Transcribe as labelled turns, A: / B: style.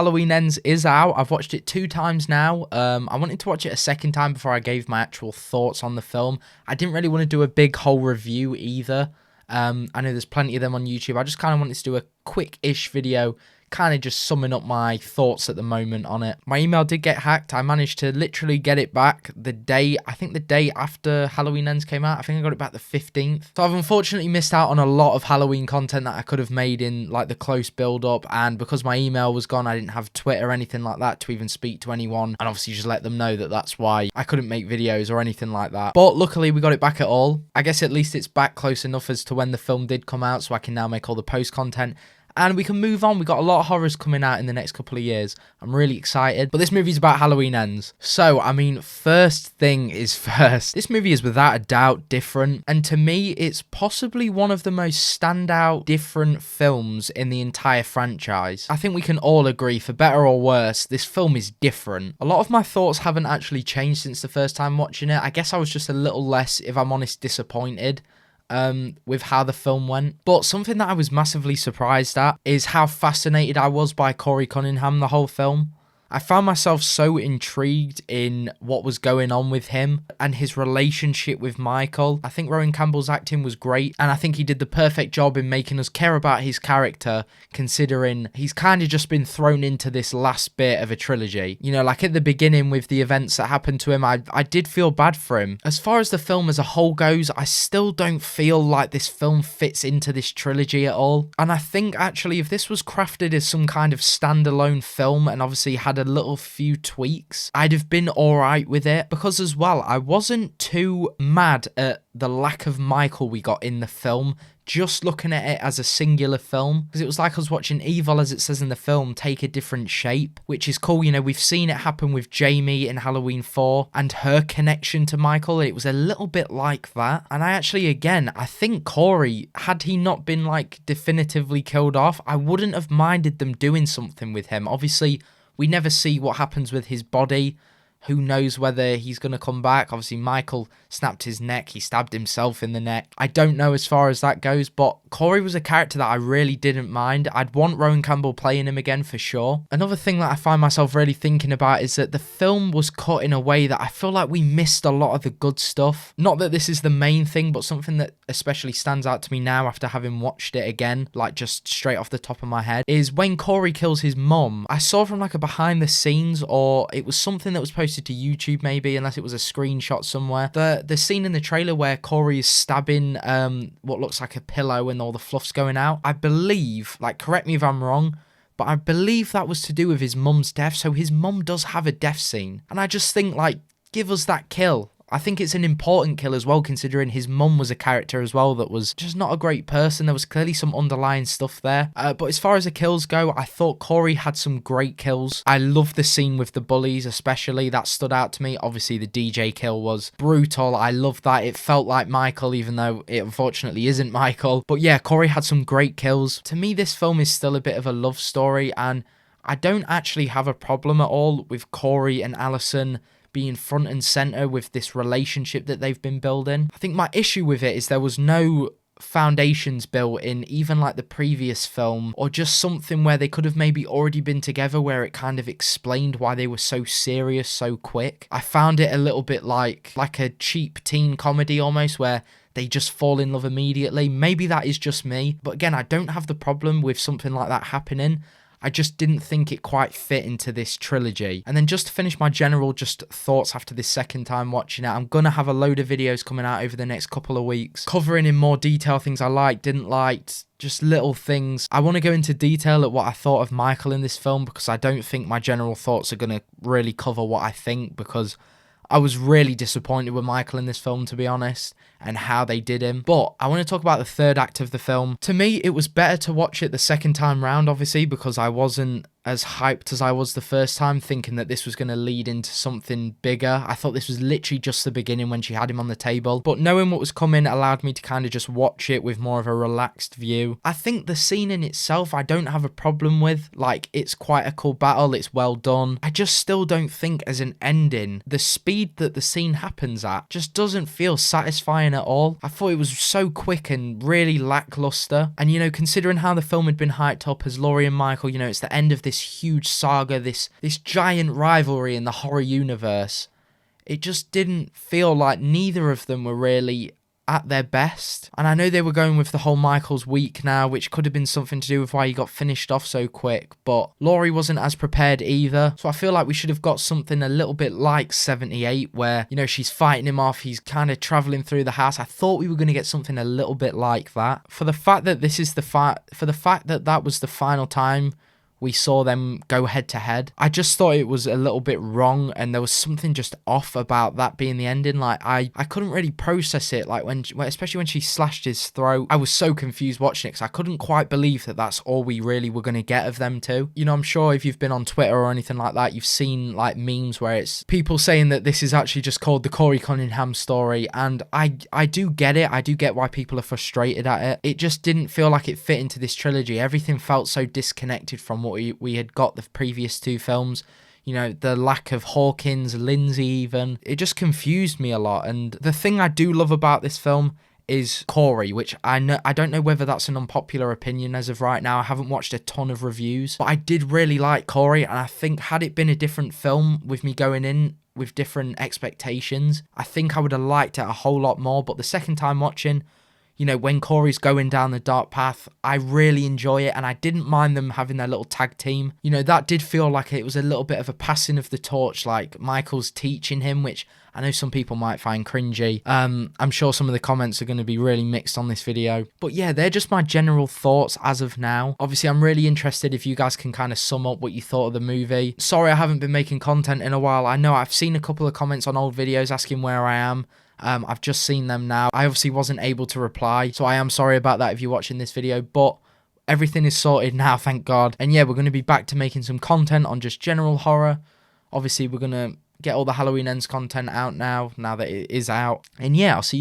A: Halloween Ends is out. I've watched it 2 times now. I wanted to watch it a second time before I gave my actual thoughts on the film. I didn't really want to do a big whole review either. I know there's plenty of them on YouTube. I just kind of wanted to do a quick-ish video, kind of just summing up my thoughts at the moment on it. My email did get hacked. I managed to literally get it back the day after Halloween Ends came out. I think I got it back the 15th. So I've unfortunately missed out on a lot of Halloween content that I could have made in like the close build up, and because my email was gone, I didn't have Twitter or anything like that to even speak to anyone, and obviously just let them know that that's why I couldn't make videos or anything like that. But luckily we got it back at all. I guess at least it's back close enough as to when the film did come out, so I can now make all the post content. And we can move on. We got a lot of horrors coming out in the next couple of years. I'm really excited. But this movie's about Halloween Ends. So, I mean, first thing is first. This movie is without a doubt different. And to me, it's possibly one of the most standout different films in the entire franchise. I think we can all agree, for better or worse, this film is different. A lot of my thoughts haven't actually changed since the first time watching it. I guess I was just a little less, if I'm honest, disappointed with how the film went. But something that I was massively surprised at is how fascinated I was by Corey Cunningham the whole film. I found myself so intrigued in what was going on with him and his relationship with Michael. I think Rowan Campbell's acting was great, and I think he did the perfect job in making us care about his character, considering he's kind of just been thrown into this last bit of a trilogy. You know, like at the beginning with the events that happened to him, I did feel bad for him. As far as the film as a whole goes, I still don't feel like this film fits into this trilogy at all. And I think actually if this was crafted as some kind of standalone film and obviously had a little few tweaks, I'd have been alright with it, because as well, I wasn't too mad at the lack of Michael we got in the film, just looking at it as a singular film, because it was like I was watching evil, as it says in the film, take a different shape, which is cool. You know, we've seen it happen with Jamie in Halloween 4 and her connection to Michael. It was a little bit like that. And I actually, again, I think Corey, had he not been like definitively killed off, I wouldn't have minded them doing something with him. Obviously, we never see what happens with his body. Who knows whether he's going to come back? Obviously, Michael snapped his neck. He stabbed himself in the neck. I don't know as far as that goes, but Corey was a character that I really didn't mind. I'd want Rowan Campbell playing him again for sure. Another thing that I find myself really thinking about is that the film was cut in a way that I feel like we missed a lot of the good stuff. Not that this is the main thing, but something that especially stands out to me now after having watched it again, like just straight off the top of my head, is when Corey kills his mum. I saw from like a behind the scenes, or it was something that was posted to YouTube maybe, unless it was a screenshot somewhere. The scene in the trailer where Corey is stabbing what looks like a pillow and all the fluff's going out. I believe, like, correct me if I'm wrong, but I believe that was to do with his mum's death. So his mum does have a death scene. And I just think, like, give us that kill. I think it's an important kill as well, considering his mum was a character as well that was just not a great person. There was clearly some underlying stuff there. But as far as the kills go, I thought Corey had some great kills. I love the scene with the bullies, especially. That stood out to me. Obviously, the DJ kill was brutal. I love that. It felt like Michael, even though it unfortunately isn't Michael. But yeah, Corey had some great kills. To me, this film is still a bit of a love story, and I don't actually have a problem at all with Corey and Allison being front and center with this relationship that they've been building. I think my issue with it is there was no foundations built in even like the previous film, or just something where they could have maybe already been together, where it kind of explained why they were so serious so quick. I found it a little bit like a cheap teen comedy almost, where they just fall in love immediately. Maybe that is just me, but again, I don't have the problem with something like that happening. I just didn't think it quite fit into this trilogy. And then just to finish my general just thoughts after this second time watching it, I'm going to have a load of videos coming out over the next couple of weeks, covering in more detail things I liked, didn't like, just little things. I want to go into detail at what I thought of Michael in this film, because I don't think my general thoughts are going to really cover what I think, because I was really disappointed with Michael in this film, to be honest, and how they did him. But I want to talk about the third act of the film. To me, it was better to watch it the second time round, obviously, because I wasn't as hyped as I was the first time, thinking that this was going to lead into something bigger. I thought this was literally just the beginning when she had him on the table. But knowing what was coming allowed me to kind of just watch it with more of a relaxed view. I think the scene in itself, I don't have a problem with. Like, it's quite a cool battle. It's well done. I just still don't think as an ending, the speed that the scene happens at just doesn't feel satisfying at all. I thought it was so quick and really lackluster. And, you know, considering how the film had been hyped up as Laurie and Michael, you know, it's the end of this this huge saga, this giant rivalry in the horror universe, it just didn't feel like neither of them were really at their best. And I know they were going with the whole Michael's weak now, which could have been something to do with why he got finished off so quick, but Laurie wasn't as prepared either. So I feel like we should have got something a little bit like 78, where, you know, she's fighting him off, he's kind of traveling through the house. I thought we were going to get something a little bit like that. For the fact that this is that was the final time we saw them go head to head, I just thought it was a little bit wrong, and there was something just off about that being the ending. Like, I couldn't really process it, like especially when she slashed his throat. I was so confused watching it because I couldn't quite believe that that's all we really were going to get of them two. You know, I'm sure if you've been on Twitter or anything like that, you've seen like memes where it's people saying that this is actually just called the Corey Cunningham story, and I do get it. I do get why people are frustrated at it. It just didn't feel like it fit into this trilogy. Everything felt so disconnected from what we had got the previous two films. You know, the lack of Hawkins, Lindsay even. It just confused me a lot. And the thing I do love about this film is Corey, which I don't know whether that's an unpopular opinion as of right now. I haven't watched a ton of reviews, but I did really like Corey, and I think had it been a different film with me going in with different expectations, I think I would have liked it a whole lot more. But the second time watching, you know, when Corey's going down the dark path, I really enjoy it, and I didn't mind them having their little tag team. You know, that did feel like it was a little bit of a passing of the torch, like Michael's teaching him, which I know some people might find cringy. I'm sure some of the comments are going to be really mixed on this video. But yeah, they're just my general thoughts as of now. Obviously, I'm really interested if you guys can kind of sum up what you thought of the movie. Sorry I haven't been making content in a while. I know I've seen a couple of comments on old videos asking where I am. I've just seen them now. I obviously wasn't able to reply, so I am sorry about that if you're watching this video, but everything is sorted now, thank God. And yeah, we're going to be back to making some content on just general horror. Obviously, we're going to get all the Halloween Ends content out now that it is out. And yeah, I'll see you